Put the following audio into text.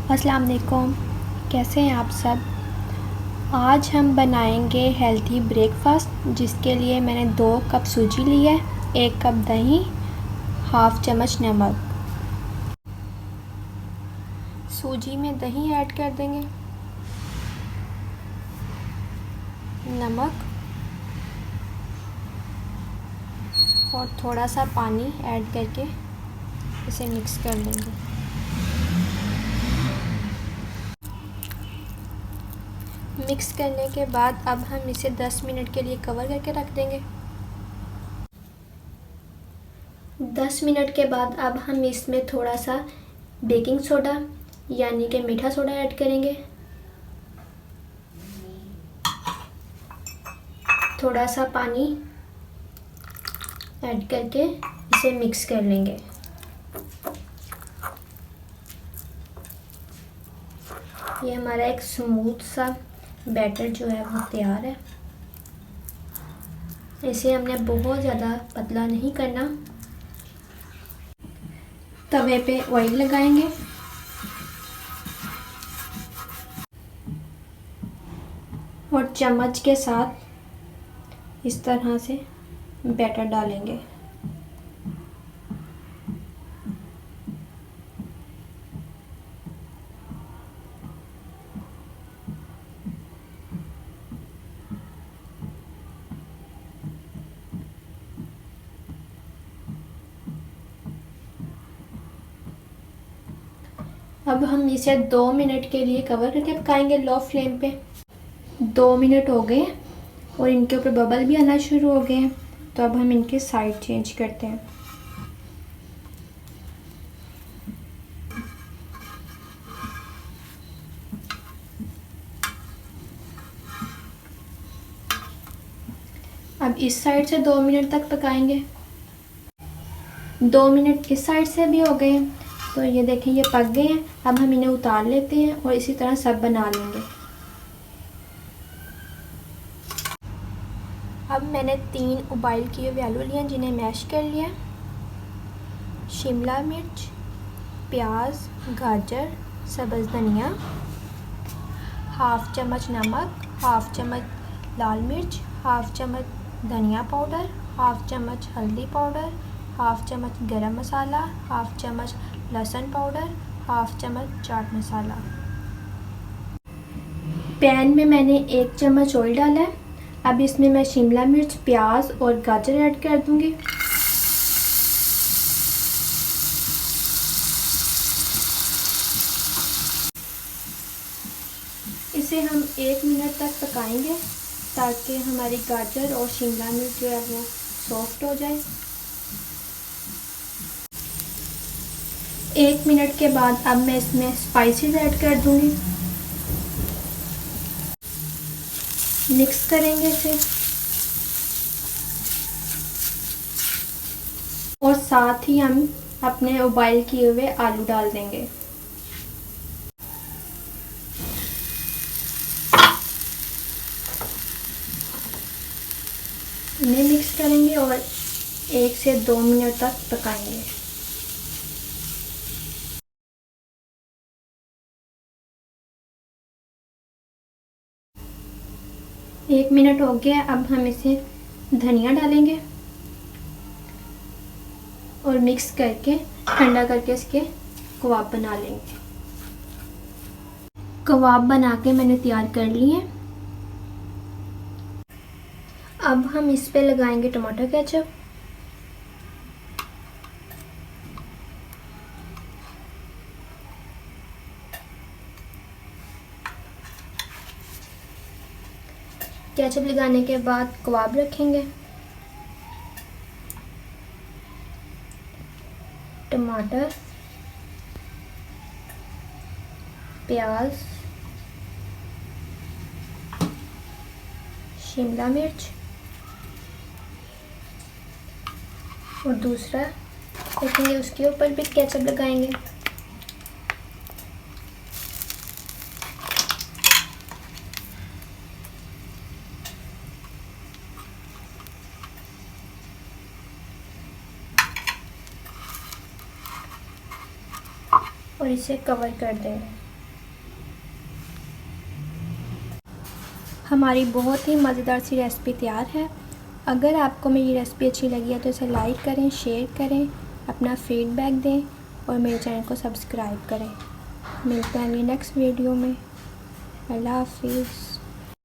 अस्सलाम वालेकुम। कैसे हैं आप सब। आज हम बनाएंगे हेल्थी ब्रेकफास्ट, जिसके लिए मैंने 2 कप सूजी ली है, 1 कप दही, हाफ़ चम्मच नमक। सूजी में दही ऐड कर देंगे, नमक और थोड़ा सा पानी ऐड करके इसे मिक्स कर लेंगे। मिक्स करने के बाद अब हम इसे 10 मिनट के लिए कवर करके रख देंगे। 10 मिनट के बाद अब हम इसमें थोड़ा सा बेकिंग सोडा यानी कि मीठा सोडा ऐड करेंगे, थोड़ा सा पानी ऐड करके इसे मिक्स कर लेंगे। ये हमारा एक स्मूथ सा बैटर जो है वो तैयार है। इसे हमने बहुत ज़्यादा पतला नहीं करना। तवे पे ऑयल लगाएंगे और चम्मच के साथ इस तरह से बैटर डालेंगे। अब हम इसे 2 मिनट के लिए कवर करके पकाएंगे लो फ्लेम पे। 2 मिनट हो गए और इनके ऊपर बबल भी आना शुरू हो गए हैं, तो अब हम इनके साइड चेंज करते हैं। अब इस साइड से 2 मिनट तक पकाएंगे। 2 मिनट इस साइड से भी हो गए हैं, तो ये देखें ये पक गए हैं। अब हम इन्हें उतार लेते हैं और इसी तरह सब बना लेंगे। अब मैंने 3 उबाइल किए हुए आलू लिए हैं, जिन्हें मैश कर लिया। शिमला मिर्च, प्याज, गाजर, सब्ज़ धनिया, हाफ़ चम्मच नमक, हाफ़ चम्मच लाल मिर्च, हाफ़ चम्मच धनिया पाउडर, हाफ़ चम्मच हल्दी पाउडर, हाफ़ चम्मच गरम मसाला, हाफ़ चम्मच लहसुन पाउडर, हाफ़ चम्मच चाट मसाला। पैन में मैंने 1 चम्मच ऑयल डाला है। अब इसमें मैं शिमला मिर्च, प्याज और गाजर ऐड कर दूंगी। इसे हम 1 मिनट तक पकाएंगे ताकि हमारी गाजर और शिमला मिर्च जो है वो सॉफ्ट हो जाए। 1 मिनट के बाद अब मैं इसमें स्पाइसेस ऐड कर दूंगी। मिक्स करेंगे इसे और साथ ही हम अपने उबाइल किए हुए आलू डाल देंगे। इन्हें मिक्स करेंगे और 1 से 2 मिनट तक पकाएंगे। एक मिनट हो गया। अब हम इसे धनिया डालेंगे और मिक्स करके ठंडा करके इसके कबाब बना लेंगे। कबाब बना के मैंने तैयार कर लिए। अब हम इस पे लगाएंगे टमाटर केचप। केचप लगाने के बाद कबाब रखेंगे, टमाटर, प्याज, शिमला मिर्च और दूसरा रखेंगे, उसके ऊपर भी केचप लगाएंगे। और इसे कवर कर देंगे। हमारी बहुत ही मज़ेदार सी रेसिपी तैयार है। अगर आपको मेरी रेसिपी अच्छी लगी है तो इसे लाइक करें, शेयर करें, अपना फीडबैक दें और मेरे चैनल को सब्सक्राइब करें। मिलते हैं अगली नेक्स्ट वीडियो में। अल्लाह हाफिज़।